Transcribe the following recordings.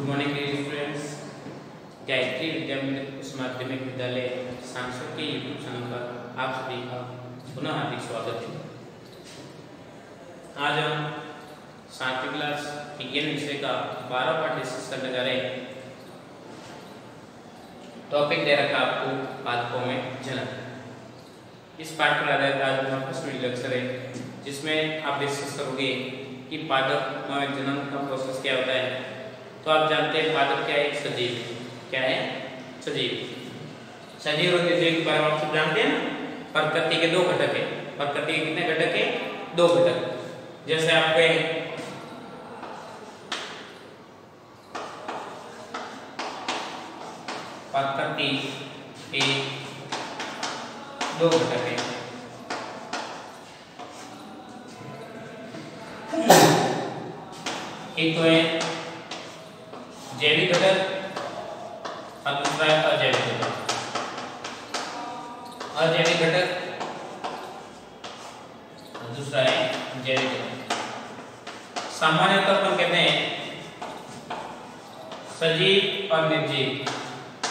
Good morning dear students. Gayatri Vidya Uchch Madhyamik विद्यालय सांसद के यूट्यूब चैनल पर आप सभी का पुनः हार्दिक स्वागत है। आज हम 7वीं क्लास विज्ञान विषय का 12 पाठ डिस्कस करने जा रहे हैं। टॉपिक दे रखा आपको पादपों में जनन। इस पाठ पर आधारित आज हमारा फर्स्ट वीडियो लेक्चर है, जिसमें आप डिस्कस करोगे कि पादप में जनन का प्रोसेस क्या होता है। तो आप जानते हैं पादप क्या है? एक सजीव। क्या है? सजीव। सजीव और निर्जीव के बारे में आप सब जानते हैं ना। प्रकृति के दो घटक है। प्रकृति के कितने घटक है? दो घटक। जैसे आपके प्रकृति के दो घटक है। एक तो है जैविक घटक और दूसरा है अजैविक घटक। अजैविक घटक और दूसरा है जैविक घटक। सामान्य तौर पर कहते हैं सजीव और निर्जीव।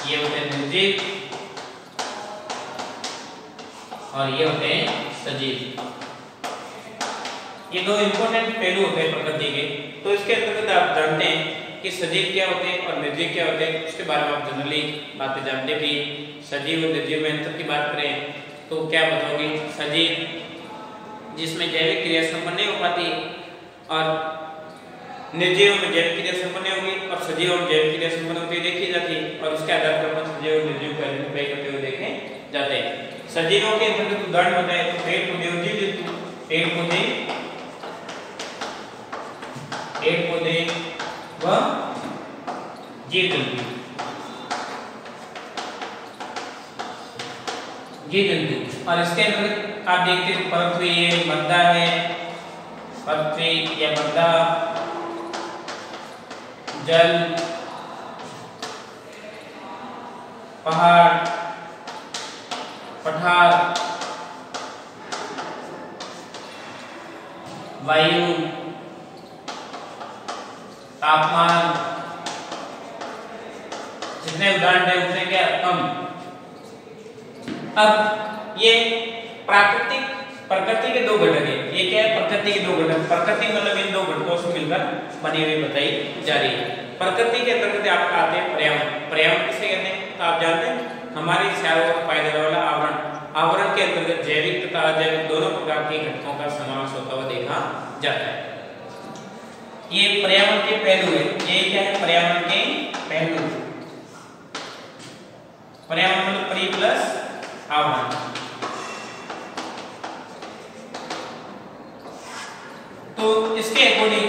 ये होते हैं निर्जीव और ये होते हैं सजीव। ये दो इंपॉर्टेंट पहलू होते हैं प्रकृति के। तो इसके अंतर्गत आप जानते हैं कि सजीव क्या होते हैं और निर्जीव क्या होते हैं। उसके बारे में आप जनरली बातें जानते भी। सजीव और निर्जीव में अंतर की बात करें तो क्या बताओगे? सजीव जिसमें जैविक क्रिया संपन्न नहीं हो पाती और निर्जीव में जैविक क्रिया संपन्न होगी और सजीव में जैविक क्रिया संपन्न होती हुई देखी जाती है। और उसके आधार पर अपन सजीव और निर्जीव को आइडेंटिफाई करते हुए देखे जाते हैं। सजीवों के अंतर्गत उदाहरण बताए तो पेड़ पौधे और जीव जंतु। पेड़ पौधे व जीव जंतु। और इसके अंतर्गत आप देखते हैं पृथ्वी है, मद्दा है, पृथ्वी या मद्दा, जल, पहाड़, पठार, वायु, तापमान, जितने उदाहरण है उतने क्या कम। अब ये प्रकृति के दो घटक है। ये क्या है? प्रकृति के दो घटक। प्रकृति मतलब इन दो घटकों से मिलकर बनी हुई बताई जा रही है। प्रकृति के अंतर्गत आपका आते हैं पर्यावरण। पर्यावरण किसे कहते हैं? तो आप जानते हैं हमारे चारों ओर पाया जाने वाला आवरण। आवरण के अंतर्गत जैविक तथा अजैविक दोनों प्रकार के घटकों का समावेश होता हुआ देखा जाता है। ये पर्यावरण के पहलू है। ये क्या है? पर्यावरण के पहलू। पर्यावरण मतलब परि प्लस आवरण। तो इसके अकॉर्डिंग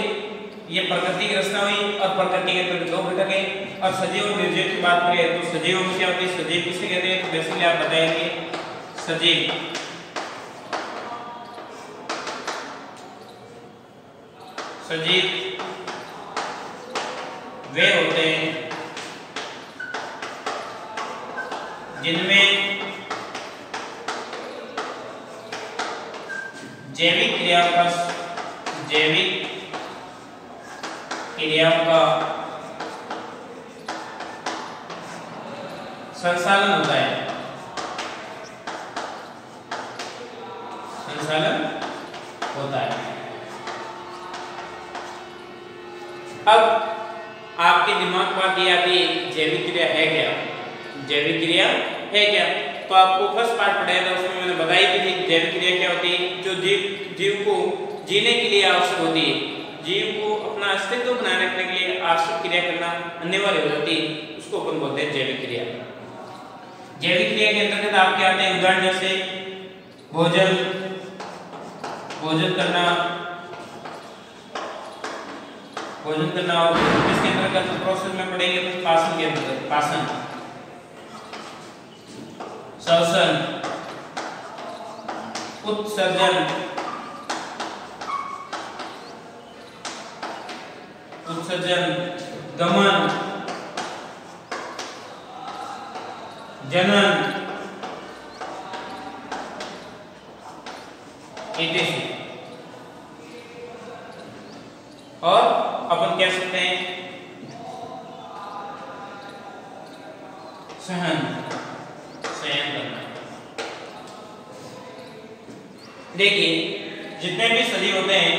ये प्रकृति की रचना हुई और प्रकृति के अंतर्गत दो घटक है। और सजीव और निर्जीव की बात करें तो सजीव में क्या होती है? सजीव किसे कहते हैं? तो बेसिकली आप बताएंगे सजीव वे होते हैं जिनमें जैविक क्रियाओं का संचालन होता है। अब आपके दिमाग में बात ये आती है जैविक क्रिया है क्या? जैविक क्रिया है क्या? तो आपको फर्स्ट पार्ट पढ़ाया था, उसमें मैंने बताई भी थी जैविक क्रिया क्या होती है। जो जीव को जीने के लिए आवश्यक होती है, जीव को अपना अस्तित्व बनाए रखने के लिए आवश्यक क्रिया करना अनिवार्य हो जाती है, उसको अपन बोलते हैं जैविक क्रिया। जैविक क्रिया के अंतर्गत आप क्या आते हैं? उदाहरण जैसे भोजन करना और इसके अंतर्गत प्रोसेस में पढ़ेंगे तो पाचन के अंतर्गत पाचन, श्वसन, उत्सर्जन, गमन, जनन, etc। और अपन कह सकते हैं सहन करना। देखिए जितने भी सजीव होते हैं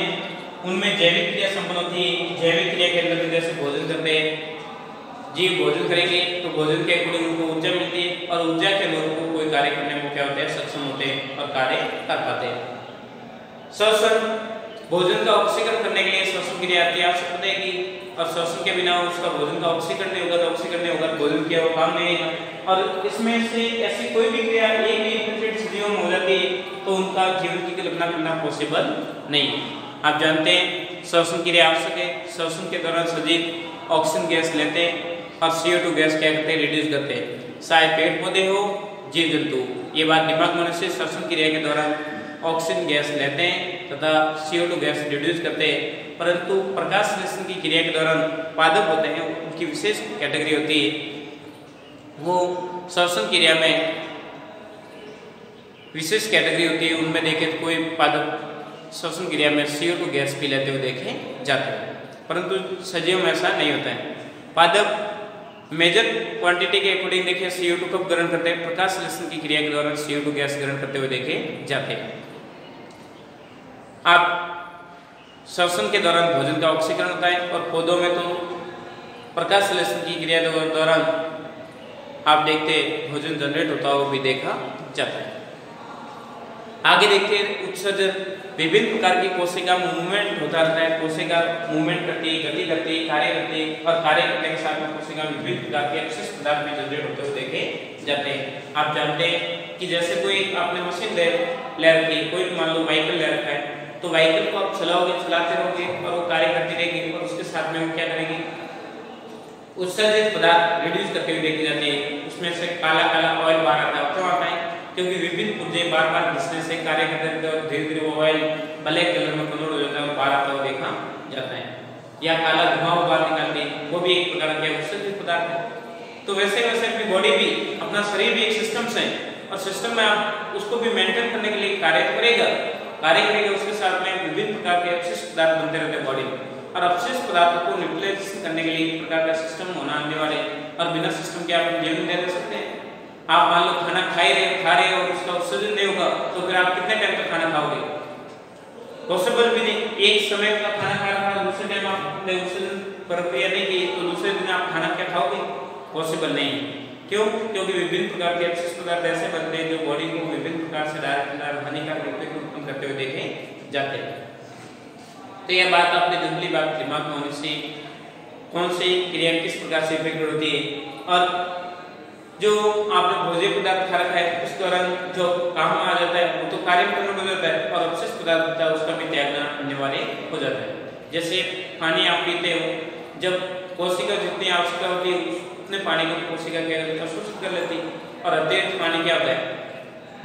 उनमें जैविक क्रिया संपन्न होती है। जैविक क्रिया के अंदर जैसे भोजन करते हैं, जीव भोजन करेंगे तो भोजन के अकॉर्डिंग उनको ऊर्जा मिलती है और ऊर्जा के अनुरूप को कोई कार्य करने में क्या होते हैं, सक्षम होते हैं और कार्य कर पाते हैं। श्वसन, भोजन का ऑक्सीकरण करने के लिए श्वसन क्रिया अति आवश्यक पड़ेगी और श्वसन के बिना उसका भोजन का ऑक्सीकरण नहीं होगा, तो ऑक्सीकरण नहीं होगा भोजन किया वो काम नहीं आएगा। और इसमें से ऐसी कोई भी क्रिया एक भी इनफिनिट सजीवों में हो जाती है तो उनका जीवन की कल्पना करना पॉसिबल नहीं है। आप जानते हैं श्वसन क्रिया आवश्यक है। श्वसन के दौरान सजीव ऑक्सीजन गैस लेते हैं और CO2 गैस क्या करते हैं, रिड्यूस करते हैं। चाहे पेड़ पौधे हो, जीव जंतु, ये बात दिमाग में होने से श्वसन क्रिया के दौरान ऑक्सीजन गैस लेते हैं तथा CO2 गैस रिड्यूस करते हैं। परंतु प्रकाश संश्लेषण की क्रिया के दौरान पादप होते हैं, उनकी विशेष कैटेगरी होती है, वो श्वसन क्रिया में विशेष कैटेगरी होती है। उनमें देखें तो कोई पादप श्वसन क्रिया में CO2 गैस पी लेते हुए देखे जाते हैं, परंतु सजीव में ऐसा नहीं होता है। पादप मेजर क्वांटिटी के अकॉर्डिंग देखिए CO2 कब ग्रहण करते हैं, प्रकाश संश्लेषण की क्रिया के दौरान CO2 गैस ग्रहण करते हुए देखे जाते हैं। आप श्वसन के दौरान भोजन का ऑक्सीकरण होता है और पौधों में तो प्रकाश संश्लेषण की क्रिया के दौरान आप देखते भोजन जनरेट होता हुआ भी देखा जाता है। आगे देखते उत्सर्जन, विभिन्न प्रकार की कोशिका मूवमेंट होता रहता है। कोशिका मूवमेंट करती है, गति करती है, कार्य करती है और कार्य करने के साथ में कोशिका में विभिन्न प्रकार के अपशिष्ट पदार्थ भी जनरेट होते हुए देखे जाते हैं। आप जानते हैं कि जैसे कोई आपने मशीन ले रखी, कोई मान लो व्हीकल ले रखा है, तो व्हीकल को आप चलाओगे, चलाते रहोगे और वो कार्य करती रहेगी और उसके साथ में वो क्या करेगी, उत्सर्जित पदार्थ रिड्यूस करते हुए देखी जाती है। उसमें से काला काला ऑयल बाहर आता है। क्यों आता है? क्योंकि विभिन्न पुर्जे बार बार घिसने से कार्य करते रहते हैं और धीरे धीरे वो ऑयल ब्लैक कलर में कन्वर्ट हो जाता है और बाहर आता हुआ देखा जाता है। या काला धुआं बाहर निकालती है, वो भी एक प्रकार का उत्सर्जित पदार्थ है। तो वैसे वैसे अपनी बॉडी भी, अपना शरीर भी एक सिस्टम से है और सिस्टम में आप उसको भी मेंटेन करने के लिए कार्य करेगा, उसके साथ में विभिन्न प्रकार के अपशिष्ट पदार्थ बनते रहते हैं बॉडी में और अपशिष्ट पदार्थों को न्यूट्रलाइज करने के लिए एक प्रकार का सिस्टम होना अनिवार्य है। और बिना सिस्टम के आप जीवन दे सकते हैं? आप मान लो खाना खा रहे हो और उसका उत्सर्जन नहीं होगा तो फिर आप कितने टाइम तक खाना खाओगे? पॉसिबल भी नहीं। एक समय का खाना खा रहा था, दूसरे टाइम आपने उत्सर्जन प्रक्रिया नहीं की तो दूसरे दिन आप खाना क्या खाओगे? पॉसिबल नहीं। क्यों? क्योंकि विभिन्न प्रकार के अपशिष्ट पदार्थ ऐसे बनते हैं जो बॉडी को विभिन्न प्रकार से हानिकारक रूप उत्पन्न करते हुए देखे जाते हैं। तो यह बात आपने जरूरी बात दिमाग में होनी से कौन सी क्रिया किस प्रकार से इफेक्ट होती है और जो आपने भोज्य पदार्थ खा रखा है उस दौरान जो काम में आ जाता है वो तो कार्य में हो जाता है और अपशिष्ट पदार्थ होता है उसका भी त्यागना अनिवार्य हो जाता है। जैसे पानी आप पीते हो, जब कोशिका जितनी आवश्यकता होती है उतने पानी को कोशिका क्या करती है, अवशोषित कर लेती है और अतिरिक्त पानी क्या होता है,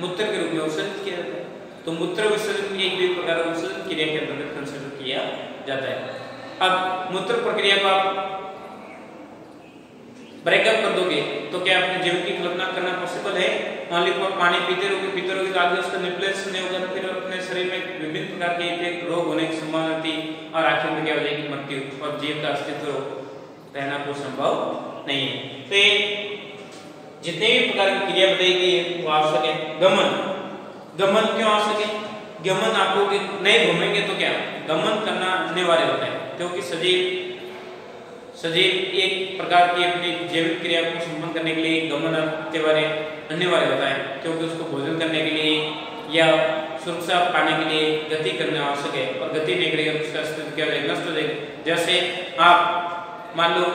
मूत्र के रूप में उत्सर्जित किया जाता है। तो मूत्र विसर्जन एक भी प्रकार उत्सर्जन क्रिया के अंतर्गत कंसिडर किया जाता है। अब मूत्र प्रक्रिया को आप ब्रेकअप कर दोगे तो क्या अपने जीवन की कल्पना करना पॉसिबल है? मान लीजिए आप पानी पीते रहोगे तो आगे उसका न्यूट्रलाइजेशन नहीं होगा तो फिर अपने शरीर में विभिन्न प्रकार के इफेक्ट रोग होने की संभावना होती और आखिर में क्या हो जाएगी, मृत्यु और जीव का अस्तित्व रहना को संभव नहीं है। तो जितने भी प्रकार की क्रिया बताएगी वो आवश्यक है। गमन क्यों आवश्यक है? गमन आप लोग नहीं घूमेंगे तो क्या गमन करना अनिवार्य होता है क्योंकि सजीव एक प्रकार की अपनी जैविक क्रिया को संपन्न करने के लिए गमन अनिवार्य होता है क्योंकि उसको भोजन करने के लिए या सुरक्षा पाने के लिए गति करना आवश्यक है और गति नहीं करेगा तो उसका अस्तित्व क्या होगा, नष्ट हो जाएगा। जैसे आप मान लो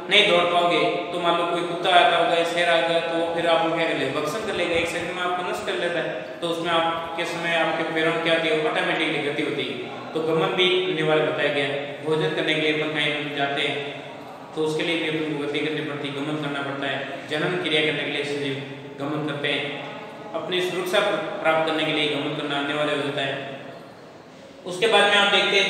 नहीं दौड़ पाओगे तो मान लो कोई कुत्ता आता होगा, शेर आता तो फिर आप क्या कर लेगा, भक्षण कर लेगा, एक सेकंड में आपको नष्ट कर लेता है। तो उसमें आपके समय आपके पैरों में क्या होती है, ऑटोमेटिकली गति होती है। तो गमन भी अनिवार्य बताया गया है। भोजन करने के लिए अपन कहीं जाते हैं तो उसके लिए भी अपन को गति करनी पड़ती है, गमन करना पड़ता है। जनन क्रिया करने के लिए सजीव गमन करते हैं, अपनी सुरक्षा प्राप्त करने के लिए गमन करना अनिवार्य हो जाता है। उसके बाद में आप देखते हैं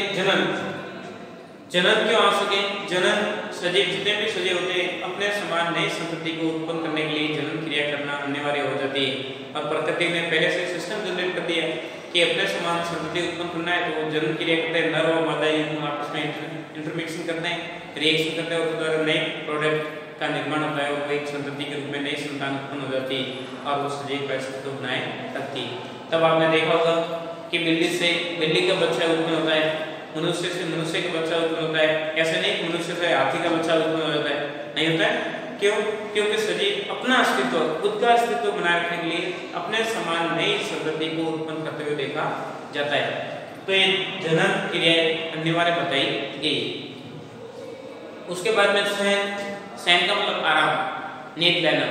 जनन क्यों आवश्यक है? जनन सजीव जितने भी सजीव होते हैं अपने समान नई संतति को उत्पन्न करने के लिए जनन क्रिया करना अनिवार्य हो जाती है और प्रकृति ने पहले से सिस्टम जनरेट कर दिया कि अपने समान संतति उत्पन्न करना है तो जनन क्रिया करते हैं। नर और मादा आपस में इंटरमिक्सिंग करते हैं, रिएक्शन करते हैं और नए प्रोडक्ट का निर्माण होता है और एक संतति के रूप में नई संतान उत्पन्न हो जाती और वो सजीव का अस्तित्व बनाए रखती। तब आपने देखा होगा कि बिल्ली से बिल्ली का बच्चा उत्पन्न होता है, मनुष्य से मनुष्य का बच्चा उत्पन्न होता है। ऐसे नहीं मनुष्य से हाथी का बच्चा उत्पन्न हो जाता है, नहीं होता है। क्यों? क्योंकि सजीव अपना अस्तित्व, खुद का अस्तित्व बनाए रखने के लिए अपने समान नई संतति को उत्पन्न करते हुए देखा जाता है। तो ये जनन क्रिया अनिवार्य बताई गई। उसके बाद में शयन का मतलब आराम, नींद लेना।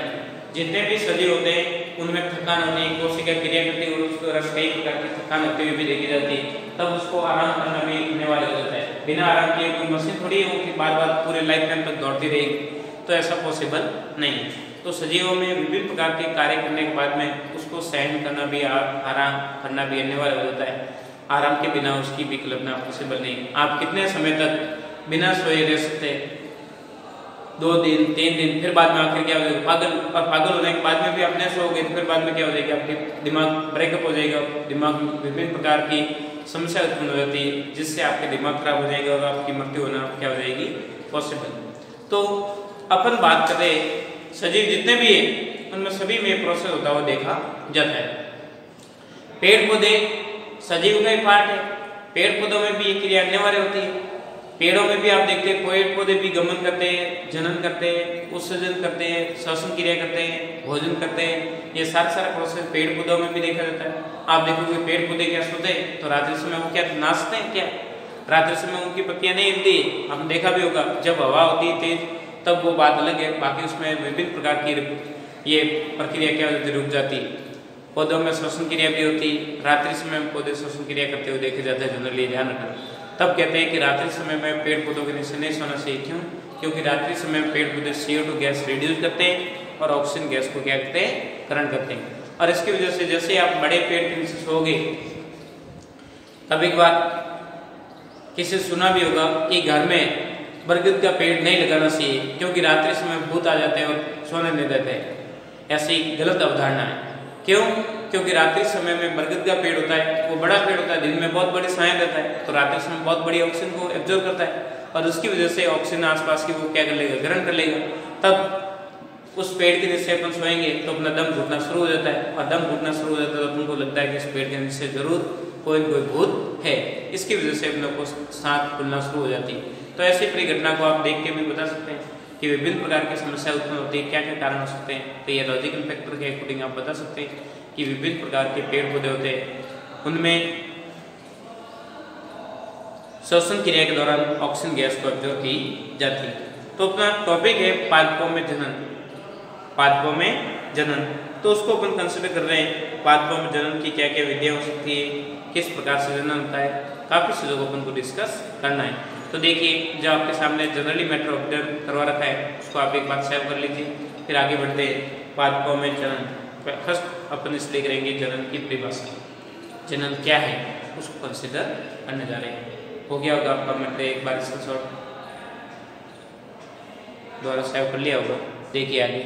जितने भी सजीव होते हैं उनमें थकान होती है, कोशिका क्रिया करती है और उसको कई प्रकार की थकान होती हुई भी देखी जाती है, तब उसको आराम करना भी अनिवार्य हो जाता है। बिना आराम किए कोई मशीन थोड़ी हो कि बार बार पूरे लाइफ टाइम तक दौड़ती रहेगी, तो ऐसा पॉसिबल नहीं। तो सजीवों में विभिन्न प्रकार के कार्य करने के बाद में उसको सहन करना भी, आराम करना भी अनिवार्य हो जाता है। आराम के बिना उसकी भी कल्पना पॉसिबल नहीं। आप कितने समय तक बिना सोए रह सकते? 2 दिन 3 दिन, फिर बाद में आखिर क्या हो जाएगा? पागल। और पागल होने के बाद में भी अपने सोओगे तो फिर बाद में क्या हो जाएगा? आपके दिमाग ब्रेकअप हो जाएगा, दिमाग में विभिन्न प्रकार की समस्या उत्पन्न हो जाती है, जिससे आपके दिमाग खराब हो जाएगा और आपकी मृत्यु होना क्या हो जाएगी? पॉसिबल। तो अपन बात करें सजीव जितने भी हैं उनमें सभी में प्रोसेस होता हुआ देखा जाता है। पेड़ पौधे सजीव का ही पार्ट है। पेड़ पौधों में भी ये क्रिया अनिवार्य होती है। पेड़ों में भी आप देखते हैं पेड़ पौधे भी गमन करते हैं, जनन करते हैं, उत्सर्जन करते हैं, श्वसन क्रिया करते हैं, भोजन करते हैं। ये सारा प्रोसेस पेड़ पौधों में भी देखा जाता है। आप देखोगे पेड़ पौधे क्या सोते हैं तो रात्रि समय वो क्या नाचते हैं? क्या रात्रि समय उनकी पत्तियां नहीं हिलती? हमने देखा भी होगा, जब हवा होती है तेज तब वो बात अलग है, बाकी उसमें विभिन्न प्रकार की ये प्रक्रिया क्या होती रुक जाती है। पौधों में श्वसन क्रिया भी होती है, रात्रि समय में पौधे श्वसन क्रिया करते हुए देखे जाते हैं जनरली, ध्यान रखना। तब कहते हैं कि रात्रि समय में पेड़ पौधों के नीचे नहीं सोना चाहिए। क्यों? क्योंकि रात्रि समय में पेड़ पौधे CO2 गैस रिड्यूस करते हैं और ऑक्सीजन गैस को क्या करते हैं? ग्रहण करते हैं। और इसकी वजह से जैसे आप बड़े पेड़ के नीचे सोओगे, कभी कभार किसी सुना भी होगा कि घर में बरगद का पेड़ नहीं लगाना चाहिए क्योंकि रात्रि समय भूत आ जाते हैं और सोने नहीं देते हैं। ऐसी गलत अवधारणा है। क्यों? क्योंकि रात्रि समय में बरगद का पेड़ होता है, वो बड़ा पेड़ होता है, दिन में बहुत बड़ी छाया देता है, तो रात्रि समय बहुत बड़ी ऑक्सीजन को एब्जॉर्ब करता है और उसकी वजह से ऑक्सीजन आसपास की वो क्या कर लेगा? ग्रहण कर लेगा। तब उस पेड़ के नीचे अपन सोएंगे तो अपना दम घुटना शुरू हो जाता है और दम घुटना शुरू हो जाता है तो अपन को लगता है कि इस पेड़ के नीचे जरूर कोई न कोई भूत है। इसकी वजह से अपने को सांस फूलना शुरू हो जाती है। तो ऐसी पूरी घटना को आप देख के भी बता सकते हैं कि विभिन्न प्रकार की समस्या उत्पन्न होती है, क्या क्या कारण हो सकते हैं। तो ये लॉजिकल फैक्टर के अकॉर्डिंग आप बता सकते हैं कि विभिन्न प्रकार के पेड़ पौधे होते हैं, उनमें श्वसन क्रिया के दौरान ऑक्सीजन गैस को एब्जॉर्ब की जाती है। तो अपना टॉपिक है पादपों में जनन। पादपों में जनन, तो उसको अपन कंसिडर कर रहे हैं। पादपों में जनन की क्या क्या विधियाँ हो सकती है, किस प्रकार से जनन होता है, काफ़ी चीज़ों को अपन को डिस्कस करना है। तो देखिए, जो आपके सामने जनरली मैटर ऑब्जर्व करवा रखा है उसको आप एक बार सेव कर लीजिए, फिर आगे बढ़ते हैं। पादपों में जनन, फर्स्ट अपन इसलिए करेंगे जनन की परिभाषा। जनन क्या है उसको कंसिडर करने जा रहे हैं। हो गया होगा आपका मैटर, एक बार इसका शॉर्ट द्वारा सेव कर लिया होगा। देखिए आगे,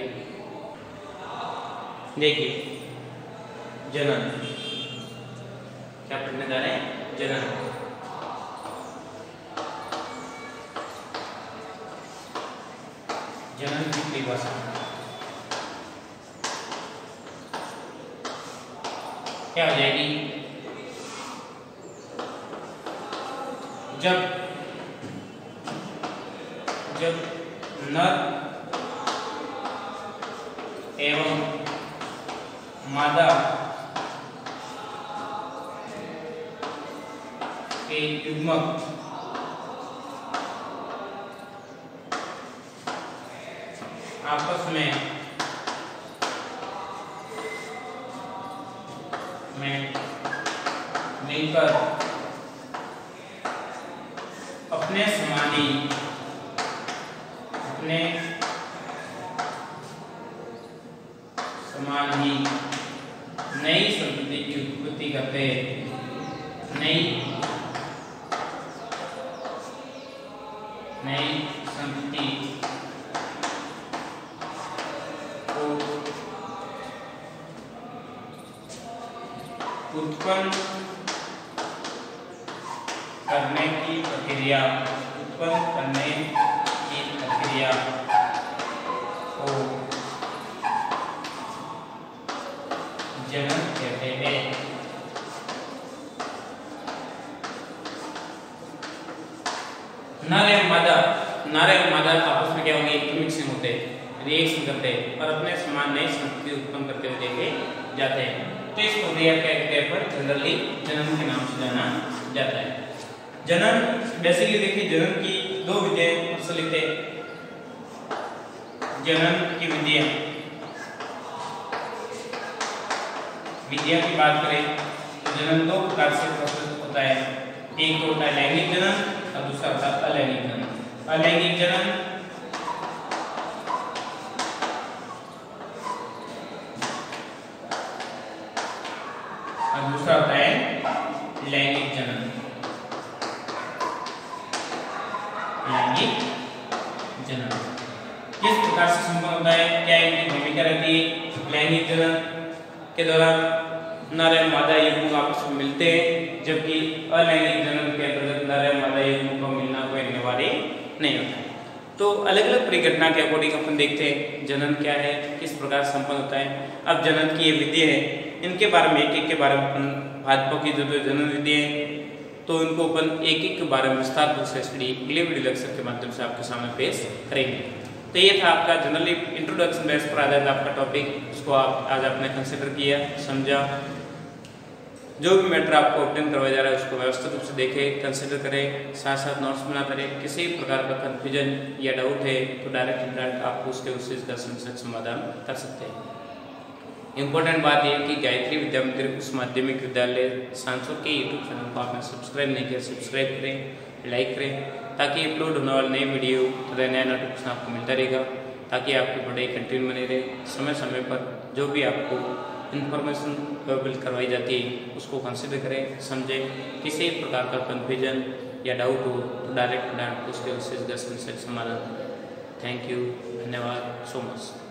देखिए जनन क्या पढ़ने जा रहे हैं? जनन। जनन की परिभाषा क्या हो जाएगी? जब नर एवं मादा के युग्मक आपस में मिलकर अपने समान ही नई संतति की उत्पत्ति करते, नई संतति को उत्पन्न करने की प्रक्रिया को जनन कहते हैं। नर एवं मादा आपस में क्या होंगे, मिक्सिंग होते हैं, रिएक्शन करते हैं और अपने समान नई संस्कृति उत्पन्न करते हुए देखे जाते हैं। तो इस प्रक्रिया के पर जनरली जनन के नाम से जाना जाता है। जनन बेसिकली देखिए, जनन की दो विधियां प्रचलित है। जनन की विधियां की बात करें तो जनन दो प्रकार से प्रचलित होता है। एक तो होता है लैंगिक जनन और दूसरा होता है अलैंगिक जनन। अलैंगिक जनन और दूसरा होता है लैंगिक जनन। लैंगिक जनन किस प्रकार से संपन्न होता है, क्या इनकी भूमिका रहती है? लैंगिक जनन के दौरान नर एवं मादा युग्म आपस में मिलते हैं, जबकि अलैंगिक जनन के अंतर्गत नर एवं मादा युग्म को मिलना कोई अनिवार्य नहीं होता है। तो अलग अलग परिघटना के अकॉर्डिंग अपन देखते हैं जनन क्या है, किस प्रकार संपन्न होता है। अब जनन की ये विधि है, इनके बारे में एक एक के बारे में अपन भाजपा की जो जनन विधि है तो इनको अपन एक एक के बारे में विस्तार रूप से स्टडी अगले वीडियो लेक्चर के माध्यम से आपके सामने पेश करेंगे। तो ये था आपका जनरली इंट्रोडक्शन बेस पर आधारित आपका टॉपिक, उसको आप आज आपने कंसिडर किया, समझा। जो भी मैटर आपको ऑब्टेन करवाया जा रहा है उसको व्यवस्थित रूप से देखें, कंसिडर करें, साथ साथ नोट्स बनाते रहें। किसी प्रकार का कन्फ्यूजन या डाउट है तो डायरेक्ट आप पूछते उससे इसका समाधान कर सकते हैं। इम्पोर्टेंट बात यह है कि गायत्री विद्या मंदिर उच्च माध्यमिक विद्यालय सांसोर के यूट्यूब चैनल को आपने सब्सक्राइब नहीं किया, सब्सक्राइब करें, लाइक करें, ताकि अपलोड होने वाले नए वीडियो तथा नया नोटिफिकेशन आपको मिलता रहेगा, ताकि आपकी पढ़ाई कंटिन्यू बनी रहे। समय समय पर जो भी आपको इन्फॉर्मेशन अवेलेबल करवाई जाती है उसको कंसिडर करें, समझें। किसी प्रकार का कन्फ्यूजन या डाउट हो तो डायरेक्ट उसके समाधान। थैंक यू, धन्यवाद सो मच।